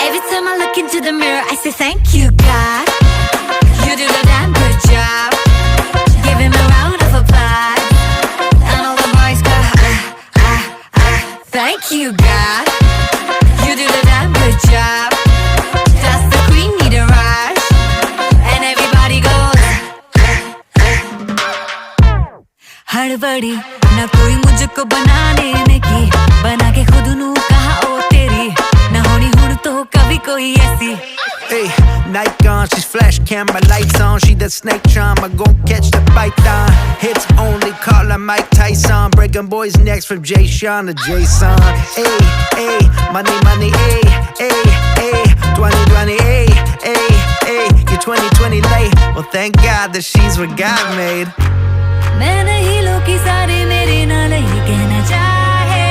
Every time I look into the mirror, I say thank you, God. You do the damn good job. Give him a round of applause. And all the boys go, thank you, God. You do the damn good job. Does the queen need a rush? And everybody goes, हड़बड़ी ना कोई मुझको बनाने में की, बना के खुद नू कहा ओ तेरी, ना होनी हुन तो कभी कोई ऐसी. Hey, night gone, she's flash camera lights on. She that snake charmer, gon' catch the python. Hits only, call her Mike Tyson. Breaking boys' necks from Jay Sean to Jason. Hey, hey, money, money, hey, hey, hey. 2020, hey, hey, hey. You're 2020 late. Well, thank God that she's what God made. मैं नहीं लोग की सारे मेरे नाल ही कहना चाहे.